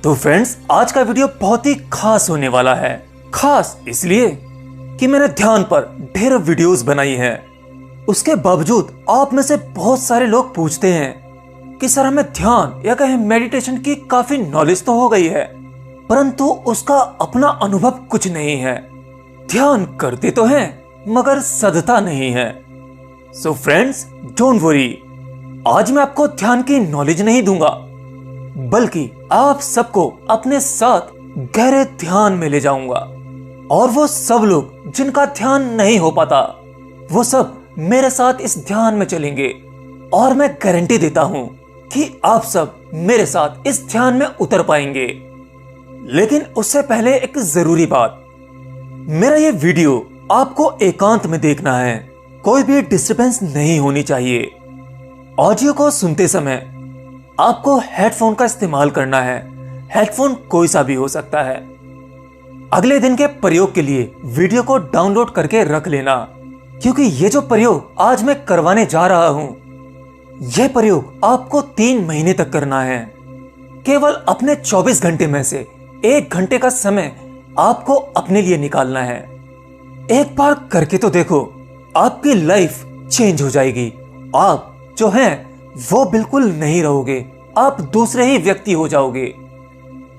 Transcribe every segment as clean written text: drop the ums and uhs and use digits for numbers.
तो फ्रेंड्स, आज का वीडियो बहुत ही खास होने वाला है। खास इसलिए कि मैंने ध्यान पर ढेर वीडियोस बनाई हैं। उसके बावजूद आप में से बहुत सारे लोग पूछते हैं कि सर, हमें ध्यान या कहें मेडिटेशन की काफी नॉलेज तो हो गई है, परंतु उसका अपना अनुभव कुछ नहीं है। ध्यान करते तो हैं मगर सदता नहीं है। सो फ्रेंड्स, डोंट वरी, आज मैं आपको ध्यान की नॉलेज नहीं दूंगा, बल्कि आप सबको अपने साथ गहरे ध्यान में ले जाऊंगा। और वो सब लोग जिनका ध्यान नहीं हो पाता, वो सब मेरे साथ इस ध्यान में चलेंगे। और मैं गारंटी देता हूं कि आप सब मेरे साथ इस ध्यान में उतर पाएंगे। लेकिन उससे पहले एक जरूरी बात, मेरा ये वीडियो आपको एकांत में देखना है। कोई भी डिस्टरबेंस नहीं होनी चाहिए। ऑडियो को सुनते समय आपको हेडफोन का इस्तेमाल करना है। हेडफोन कोई सा भी हो सकता है। अगले दिन के प्रयोग के लिए वीडियो को डाउनलोड करके रख लेना, क्योंकि ये जो प्रयोग आज मैं करवाने जा रहा हूं, यह प्रयोग आपको 3 महीने तक करना है। केवल अपने 24 घंटे में से 1 घंटे का समय आपको अपने लिए निकालना है। एक बार करके तो देखो, आपकी लाइफ चेंज हो जाएगी। आप जो हैं वो बिल्कुल नहीं रहोगे, आप दूसरे ही व्यक्ति हो जाओगे।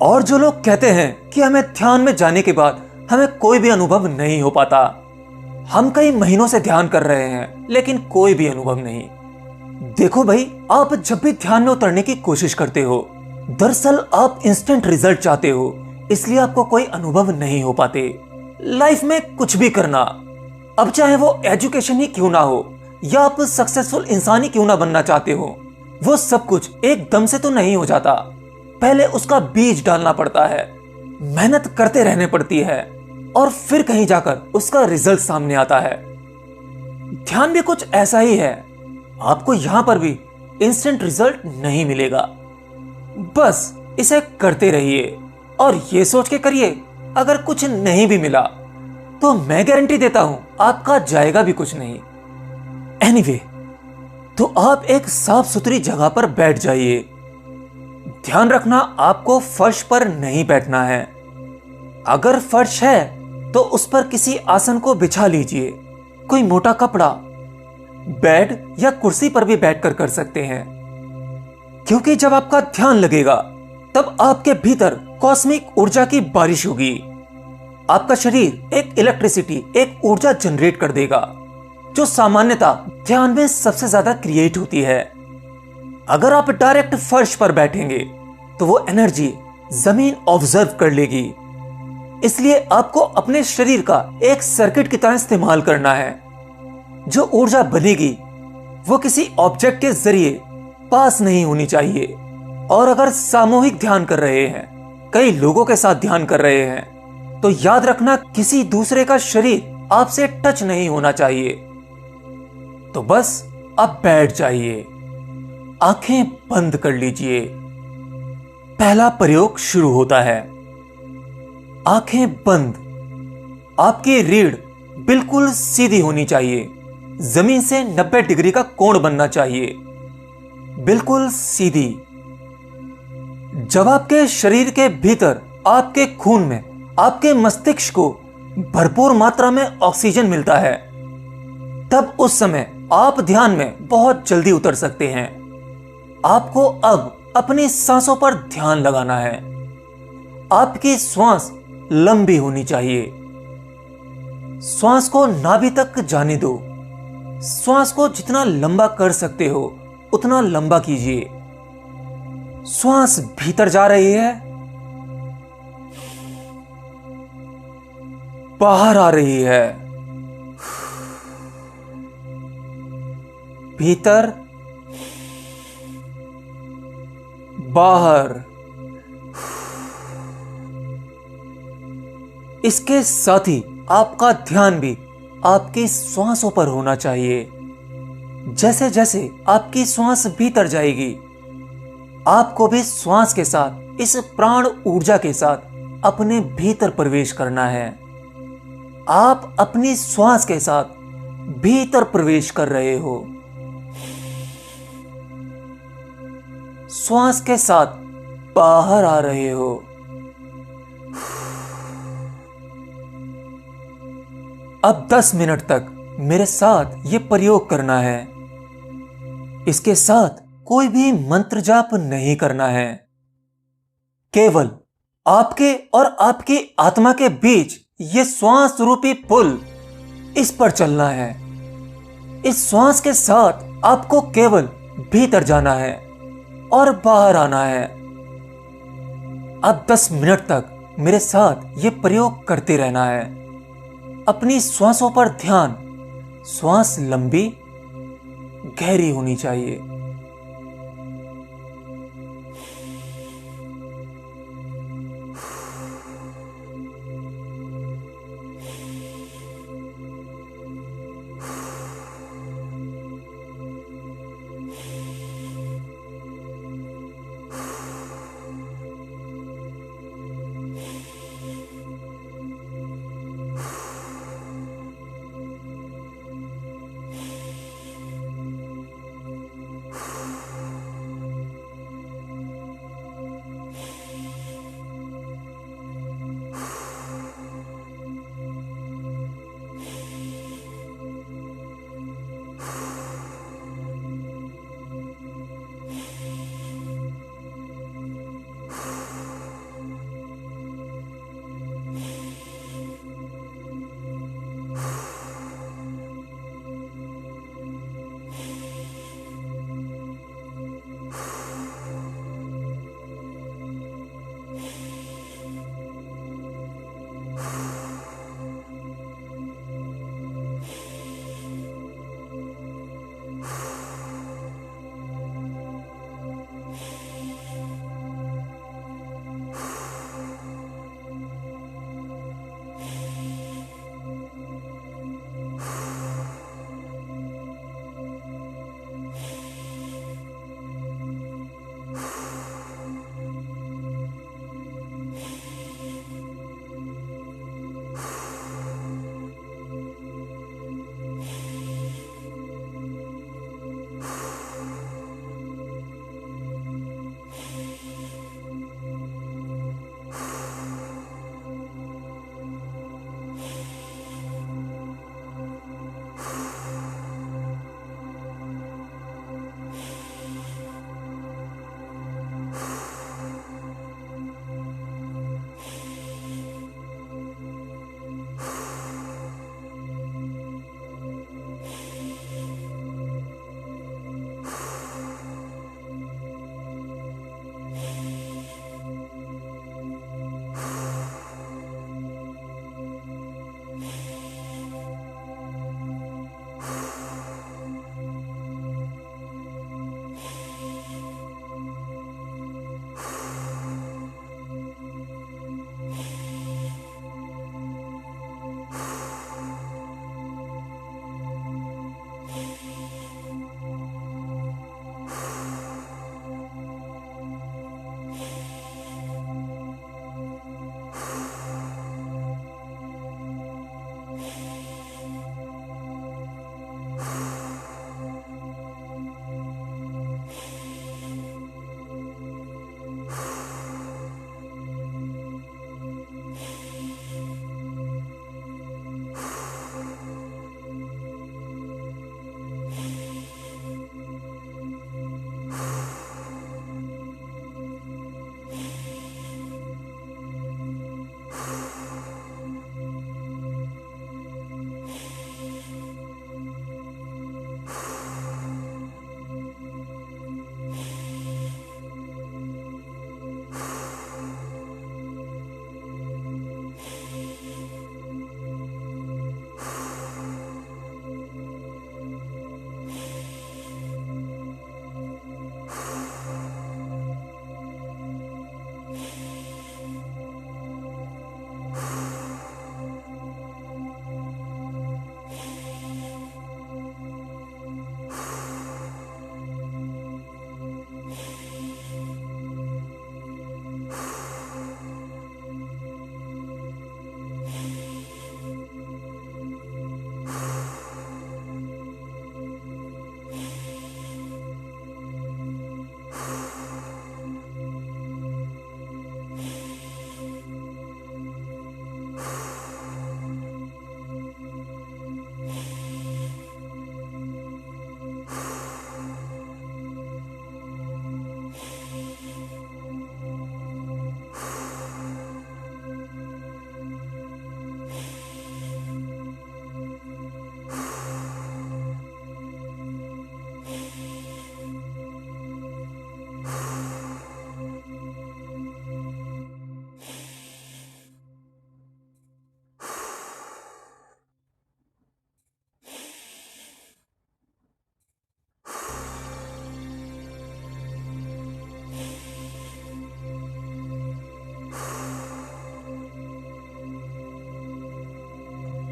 और जो लोग कहते हैं कि हमें ध्यान में जाने के बाद हमें कोई भी अनुभव नहीं हो पाता, हम कई महीनों से ध्यान कर रहे हैं लेकिन कोई भी अनुभव नहीं। देखो भाई, आप जब भी ध्यान में उतरने की कोशिश करते हो, दरअसल आप इंस्टेंट रिजल्ट चाहते हो, इसलिए आपको कोई अनुभव नहीं हो पाते। लाइफ में कुछ भी करना, अब चाहे वो एजुकेशन ही क्यों ना हो या आप सक्सेसफुल इंसान ही क्यों ना बनना चाहते हो, वो सब कुछ एकदम से तो नहीं हो जाता। पहले उसका बीज डालना पड़ता है, मेहनत करते रहने पड़ती है, और फिर कहीं जाकर उसका रिजल्ट सामने आता है। ध्यान भी कुछ ऐसा ही है। आपको यहां पर भी इंस्टेंट रिजल्ट नहीं मिलेगा। बस इसे करते रहिए और ये सोच के करिए, अगर कुछ नहीं भी मिला तो मैं गारंटी देता हूं आपका जाएगा भी कुछ नहीं। एनीवे, तो आप एक साफ सुथरी जगह पर बैठ जाइए। ध्यान रखना, आपको फर्श पर नहीं बैठना है। अगर फर्श है तो उस पर किसी आसन को बिछा लीजिए। कोई मोटा कपड़ा, बेड या कुर्सी पर भी बैठकर कर सकते हैं। क्योंकि जब आपका ध्यान लगेगा तब आपके भीतर कॉस्मिक ऊर्जा की बारिश होगी। आपका शरीर एक इलेक्ट्रिसिटी, एक ऊर्जा जनरेट कर देगा, जो सामान्यतः ध्यान में सबसे ज्यादा क्रिएट होती है। अगर आप डायरेक्ट फर्श पर बैठेंगे तो वो एनर्जी जमीन ऑब्जर्व कर लेगी। इसलिए आपको अपने शरीर का एक सर्किट की तरह इस्तेमाल करना है। जो ऊर्जा बनेगी वो किसी ऑब्जेक्ट के जरिए पास नहीं होनी चाहिए। और अगर सामूहिक ध्यान कर रहे हैं, कई लोगों के साथ ध्यान कर रहे हैं, तो याद रखना, किसी दूसरे का शरीर आपसे टच नहीं होना चाहिए। तो बस अब बैठ जाइए, आंखें बंद कर लीजिए। पहला प्रयोग शुरू होता है। आंखें बंद। आपकी रीढ़ बिल्कुल सीधी होनी चाहिए। जमीन से 90 डिग्री का कोण बनना चाहिए, बिल्कुल सीधी। जब आपके शरीर के भीतर, आपके खून में, आपके मस्तिष्क को भरपूर मात्रा में ऑक्सीजन मिलता है, तब उस समय आप ध्यान में बहुत जल्दी उतर सकते हैं। आपको अब अपनी सांसों पर ध्यान लगाना है। आपकी श्वास लंबी होनी चाहिए। श्वास को नाभि तक जाने दो। श्वास को जितना लंबा कर सकते हो उतना लंबा कीजिए। श्वास भीतर जा रही है, बाहर आ रही है। भीतर, बाहर। इसके साथ ही आपका ध्यान भी आपकी श्वासों पर होना चाहिए। जैसे जैसे आपकी श्वास भीतर जाएगी, आपको भी श्वास के साथ, इस प्राण ऊर्जा के साथ अपने भीतर प्रवेश करना है। आप अपनी श्वास के साथ भीतर प्रवेश कर रहे हो। श्वास के साथ बाहर आ रहे हो। अब 10 मिनट तक मेरे साथ ये प्रयोग करना है। इसके साथ कोई भी मंत्र जाप नहीं करना है। केवल आपके और आपकी आत्मा के बीच ये श्वास रूपी पुल, इस पर चलना है। इस श्वास के साथ आपको केवल भीतर जाना है और बाहर आना है। अब 10 मिनट तक मेरे साथ ये प्रयोग करते रहना है। अपनी श्वासों पर ध्यान। श्वास लंबी, गहरी होनी चाहिए।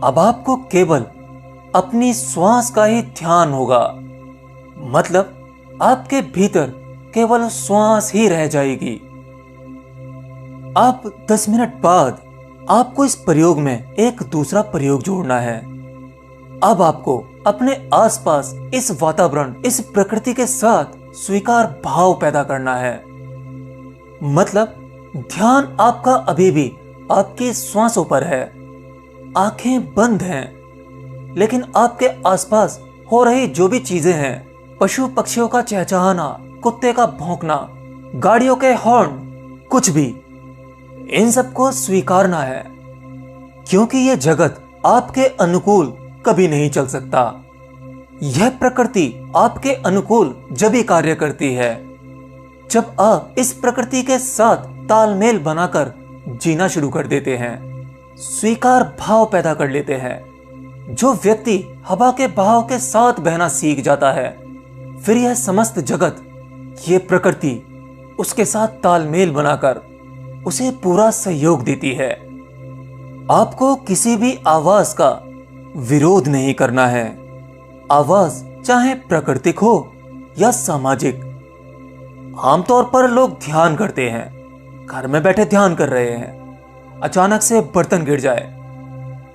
अब आपको केवल अपनी श्वास का ही ध्यान होगा। मतलब आपके भीतर केवल श्वास ही रह जाएगी। आप 10 मिनट बाद आपको इस प्रयोग में एक दूसरा प्रयोग जोड़ना है। अब आपको अपने आसपास इस वातावरण, इस प्रकृति के साथ स्वीकार भाव पैदा करना है। मतलब ध्यान आपका अभी भी आपकी श्वासों पर है, आंखें बंद हैं, लेकिन आपके आसपास हो रही जो भी चीजें हैं, पशु पक्षियों का चहचहाना, कुत्ते का भौंकना, गाड़ियों के हॉर्न, कुछ भी, इन सबको स्वीकारना है। क्योंकि यह जगत आपके अनुकूल कभी नहीं चल सकता। यह प्रकृति आपके अनुकूल जब ही कार्य करती है जब आप इस प्रकृति के साथ तालमेल बनाकर जीना शुरू कर देते हैं, स्वीकार भाव पैदा कर लेते हैं। जो व्यक्ति हवा के बहाव के साथ बहना सीख जाता है, फिर यह समस्त जगत, ये प्रकृति उसके साथ तालमेल बनाकर उसे पूरा सहयोग देती है। आपको किसी भी आवाज का विरोध नहीं करना है, आवाज चाहे प्राकृतिक हो या सामाजिक। आमतौर पर लोग ध्यान करते हैं, घर में बैठे ध्यान कर रहे हैं, अचानक से बर्तन गिर जाए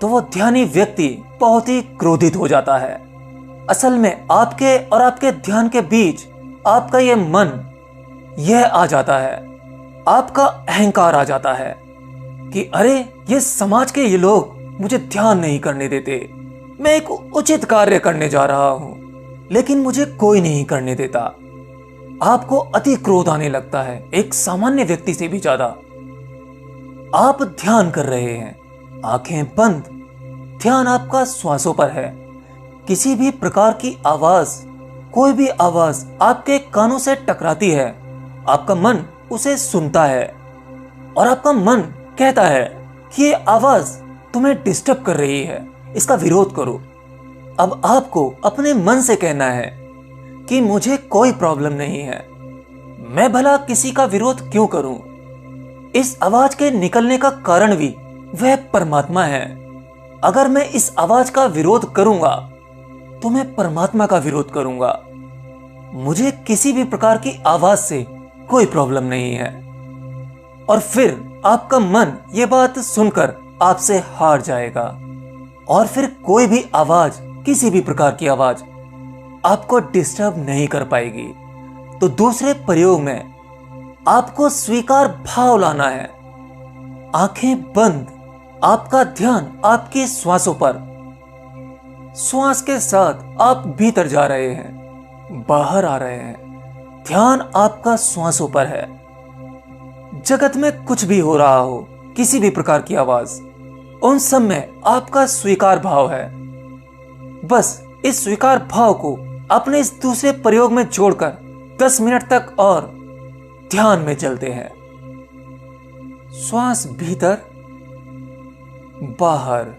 तो वो ध्यानी व्यक्ति बहुत ही क्रोधित हो जाता है। असल में आपके और आपके ध्यान के बीच आपका ये मन यह आ जाता है, आपका अहंकार आ जाता है कि अरे ये समाज के ये लोग मुझे ध्यान नहीं करने देते, मैं एक उचित कार्य करने जा रहा हूं लेकिन मुझे कोई नहीं करने देता। आपको अति क्रोध आने लगता है, एक सामान्य व्यक्ति से भी ज्यादा। आप ध्यान कर रहे हैं, आंखें बंद, ध्यान आपका श्वासों पर है। किसी भी प्रकार की आवाज, कोई भी आवाज आपके कानों से टकराती है, आपका मन उसे सुनता है और आपका मन कहता है कि ये आवाज तुम्हें डिस्टर्ब कर रही है, इसका विरोध करो। अब आपको अपने मन से कहना है कि मुझे कोई प्रॉब्लम नहीं है, मैं भला किसी का विरोध क्यों करूं। इस आवाज के निकलने का कारण भी वह परमात्मा है। अगर मैं इस आवाज का विरोध करूंगा तो मैं परमात्मा का विरोध करूंगा। मुझे किसी भी प्रकार की आवाज से कोई प्रॉब्लम नहीं है। और फिर आपका मन ये बात सुनकर आपसे हार जाएगा और फिर कोई भी आवाज, किसी भी प्रकार की आवाज आपको डिस्टर्ब नहीं कर पाएगी। तो दूसरे प्रयोग में आपको स्वीकार भाव लाना है। आंखें बंद, आपका ध्यान आपकी श्वासों पर, श्वास के साथ आप भीतर जा रहे हैं, बाहर आ रहे हैं, ध्यान आपका श्वासों पर है। जगत में कुछ भी हो रहा हो, किसी भी प्रकार की आवाज, उन सब में आपका स्वीकार भाव है। बस इस स्वीकार भाव को अपने इस दूसरे प्रयोग में जोड़कर 10 मिनट तक और ध्यान में चलते हैं। श्वास भीतर, बाहर,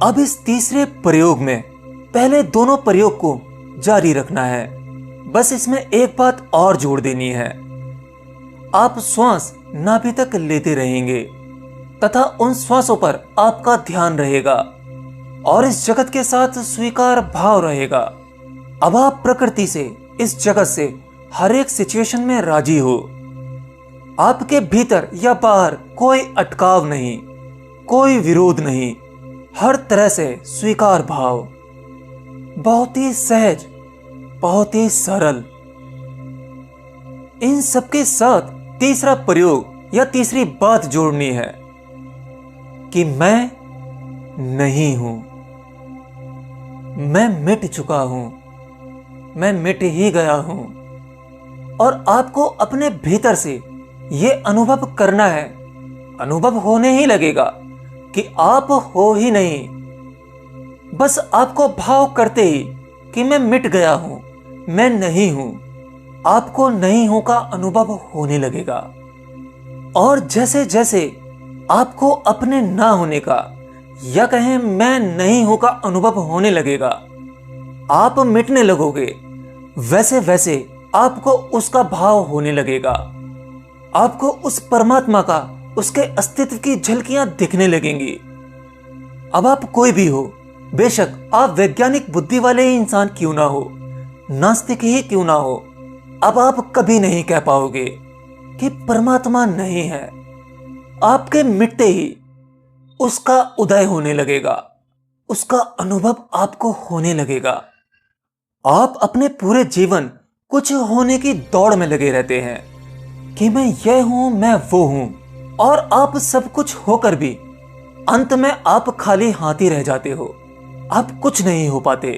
अब इस तीसरे प्रयोग में पहले दोनों प्रयोग को जारी रखना है। बस इसमें एक बात और जोड़ देनी है। आप श्वास नाभि तक लेते रहेंगे तथा उन श्वासों पर आपका ध्यान रहेगा और इस जगत के साथ स्वीकार भाव रहेगा। अब आप प्रकृति से, इस जगत से हर एक सिचुएशन में राजी हो। आपके भीतर या बाहर कोई अटकाव नहीं, कोई विरोध नहीं, हर तरह से स्वीकार भाव। बहुत ही सहज, बहुत ही सरल। इन सबके साथ तीसरा प्रयोग या तीसरी बात जोड़नी है कि मैं नहीं हूं, मैं मिट चुका हूं, मैं मिट ही गया हूं। और आपको अपने भीतर से यह अनुभव करना है, अनुभव होने ही लगेगा कि आप हो ही नहीं। बस आपको भाव करते ही कि मैं मिट गया हूं, मैं नहीं हूं, आपको नहीं हूं का अनुभव होने लगेगा। और जैसे जैसे आपको अपने ना होने का या कहें मैं नहीं हूं का अनुभव होने लगेगा, आप मिटने लगोगे, वैसे वैसे आपको उसका भाव होने लगेगा। आपको उस परमात्मा का, उसके अस्तित्व की झलकियां दिखने लगेंगी। अब आप कोई भी हो, बेशक आप वैज्ञानिक बुद्धि वाले ही इंसान क्यों ना हो, नास्तिक ही क्यों ना हो, अब आप कभी नहीं कह पाओगे कि परमात्मा नहीं है। आपके मिटते ही उसका उदय होने लगेगा, उसका अनुभव आपको होने लगेगा। आप अपने पूरे जीवन कुछ होने की दौड़ में लगे रहते हैं कि मैं यह हूं, मैं वो हूं, और आप सब कुछ होकर भी अंत में आप खाली हाथ ही रह जाते हो, आप कुछ नहीं हो पाते।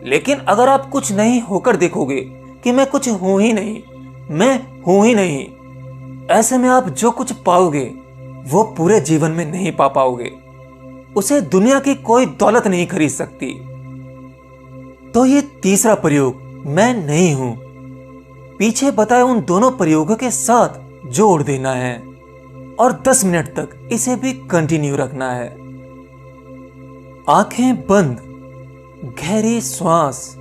लेकिन अगर आप कुछ नहीं होकर देखोगे कि मैं कुछ हूं ही नहीं, मैं हूं ही नहीं, ऐसे में आप जो कुछ पाओगे वो पूरे जीवन में नहीं पा पाओगे। उसे दुनिया की कोई दौलत नहीं खरीद सकती। तो ये तीसरा प्रयोग मैं नहीं हूं, पीछे बताए उन दोनों प्रयोगों के साथ जोड़ देना है और 10 मिनट तक इसे भी कंटिन्यू रखना है। आंखें बंद, गहरी श्वास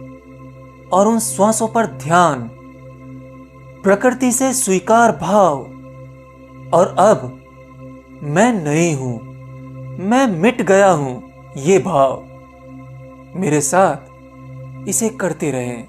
और उन श्वासों पर ध्यान, प्रकृति से स्वीकार भाव। और अब मैं नहीं हूं, मैं मिट गया हूं, ये भाव मेरे साथ इसे करते रहें।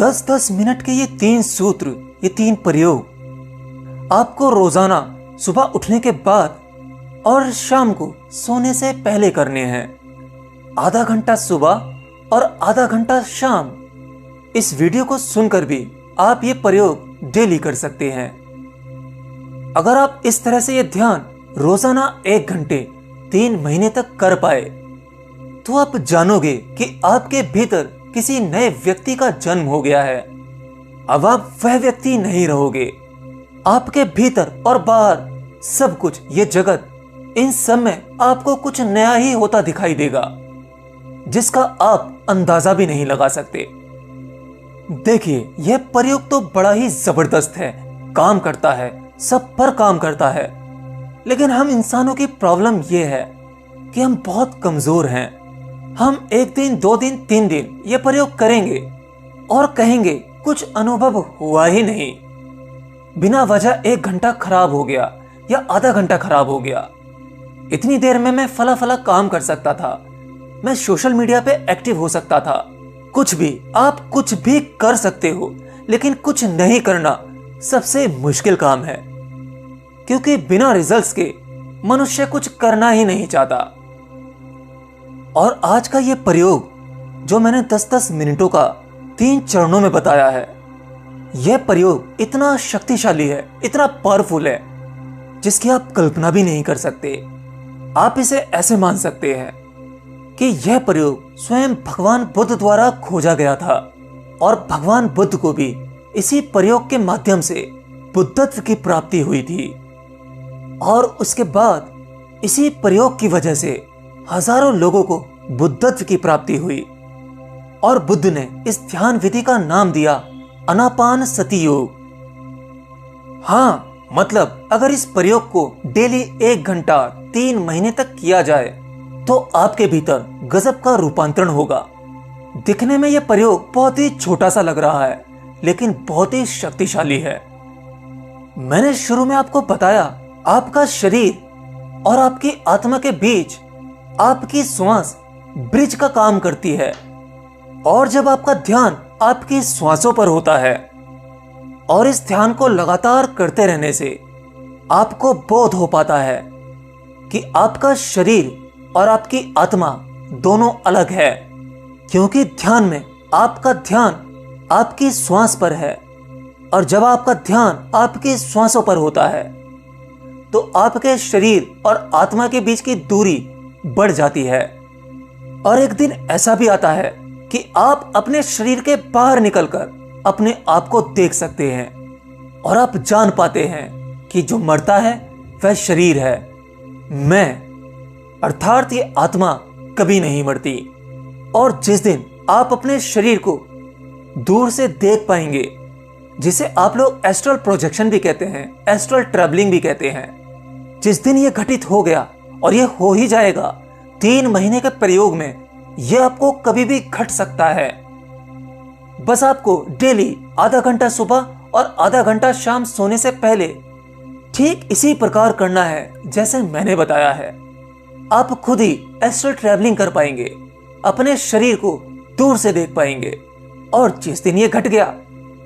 10-10 मिनट के ये 3 सूत्र, ये 3 प्रयोग आपको रोजाना सुबह उठने के बाद और शाम को सोने से पहले करने हैं। आधा घंटा सुबह और आधा घंटा शाम। इस वीडियो को सुनकर भी आप ये प्रयोग डेली कर सकते हैं। अगर आप इस तरह से ये ध्यान रोजाना 1 घंटे 3 महीने तक कर पाए तो आप जानोगे कि आपके भीतर किसी नए व्यक्ति का जन्म हो गया है। अब आप वह व्यक्ति नहीं रहोगे। आपके भीतर और बाहर सब कुछ, ये जगत, इन सब में आपको कुछ नया ही होता दिखाई देगा जिसका आप अंदाजा भी नहीं लगा सकते। देखिए, यह प्रयोग तो बड़ा ही जबरदस्त है, काम करता है, सब पर काम करता है। लेकिन हम इंसानों की प्रॉब्लम यह है कि हम बहुत कमजोर हैं। हम 1 दिन, 2 दिन, 3 दिन ये प्रयोग करेंगे और कहेंगे कुछ अनुभव हुआ ही नहीं। बिना वजह 1 घंटा खराब हो गया या आधा घंटा खराब हो गया। इतनी देर में मैं फला फला काम कर सकता था, मैं सोशल मीडिया पे एक्टिव हो सकता था। कुछ भी, आप कुछ भी कर सकते हो, लेकिन कुछ नहीं करना सबसे मुश्किल काम है, क्योंकि बिना रिजल्ट्स के मनुष्य कुछ करना ही नहीं चाहता। और आज का ये प्रयोग जो मैंने 10-10 मिनटों का 3 चरणों में बताया है, यह प्रयोग इतना शक्तिशाली है, इतना पावरफुल है, जिसकी आप कल्पना भी नहीं कर सकते। आप इसे ऐसे मान सकते हैं कि यह प्रयोग स्वयं भगवान बुद्ध द्वारा खोजा गया था और भगवान बुद्ध को भी इसी प्रयोग के माध्यम से बुद्धत्व की प्राप्ति हुई थी। और उसके बाद इसी प्रयोग की वजह से हजारों लोगों को बुद्धत्व की प्राप्ति हुई और बुद्ध ने इस ध्यान विधि का नाम दिया आनापान सति योग। हाँ, मतलब अगर इस प्रयोग को डेली 1 घंटा 3 महीने तक किया जाए तो आपके भीतर गजब का रूपांतरण होगा। दिखने में यह प्रयोग बहुत ही छोटा सा लग रहा है, लेकिन बहुत ही शक्तिशाली है। मैंने शुरू में आपको बताया, आपका शरीर और आपकी आत्मा के बीच आपकी श्वास ब्रिज का काम करती है। और जब आपका ध्यान आपकी श्वासों पर होता है और इस ध्यान को लगातार करते रहने से आपको बोध हो पाता है कि आपका शरीर और आपकी आत्मा दोनों अलग है, क्योंकि ध्यान में आपका ध्यान आपकी श्वास पर है। और जब आपका ध्यान आपकी श्वासों पर होता है तो आपके शरीर और आत्मा के बीच की दूरी बढ़ जाती है। और एक दिन ऐसा भी आता है कि आप अपने शरीर के बाहर निकलकर अपने आप को देख सकते हैं और आप जान पाते हैं कि जो मरता है वह शरीर है, मैं अर्थात ये आत्मा कभी नहीं मरती। और जिस दिन आप अपने शरीर को दूर से देख पाएंगे, जिसे आप लोग एस्ट्रल प्रोजेक्शन भी कहते हैं, एस्ट्रल ट्रैवलिंग भी कहते हैं, जिस दिन ये घटित हो गया, और ये हो ही जाएगा 3 महीने के प्रयोग में, यह आपको कभी भी घट सकता है। बस आपको डेली आधा घंटा सुबह और आधा घंटा शाम सोने से पहले ठीक इसी प्रकार करना है जैसे मैंने बताया है। आप खुद ही एस्ट्रल ट्रैवलिंग कर पाएंगे, अपने शरीर को दूर से देख पाएंगे। और जिस दिन ये घट गया,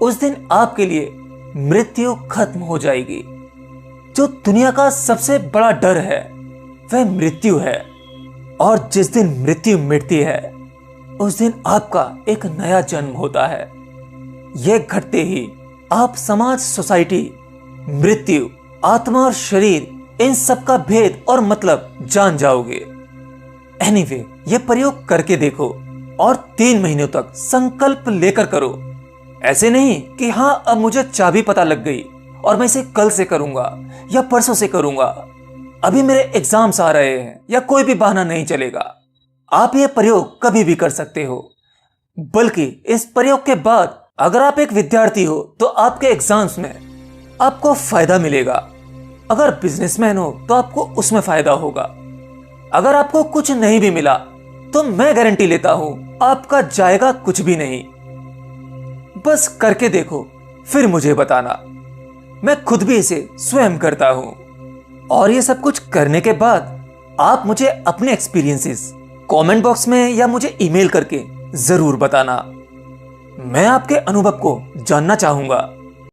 उस दिन आपके लिए मृत्यु खत्म हो जाएगी। जो दुनिया का सबसे बड़ा डर है वह मृत्यु है। और जिस दिन मृत्यु मिटती है, उस दिन आपका एक नया जन्म होता है। यह घटते ही आप समाज, सोसाइटी, मृत्यु, आत्मा और शरीर, इन सब का भेद और मतलब जान जाओगे। एनीवे, यह प्रयोग करके देखो और 3 महीनों तक संकल्प लेकर करो। ऐसे नहीं कि हाँ, अब मुझे चाबी पता लग गई और मैं इसे कल से करूंगा या परसों से करूंगा, अभी मेरे एग्जाम्स आ रहे हैं, या कोई भी बहाना नहीं चलेगा। आप यह प्रयोग कभी भी कर सकते हो। बल्कि इस प्रयोग के बाद अगर आप एक विद्यार्थी हो तो आपके एग्जाम्स में आपको फायदा मिलेगा। अगर बिजनेसमैन हो तो आपको उसमें फायदा होगा। अगर आपको कुछ नहीं भी मिला तो मैं गारंटी लेता हूं आपका जाएगा कुछ भी नहीं। बस करके देखो, फिर मुझे बताना। मैं खुद भी इसे स्वयं करता हूं। और ये सब कुछ करने के बाद आप मुझे अपने एक्सपीरियंसेस कमेंट बॉक्स में या मुझे ईमेल करके जरूर बताना। मैं आपके अनुभव को जानना चाहूंगा।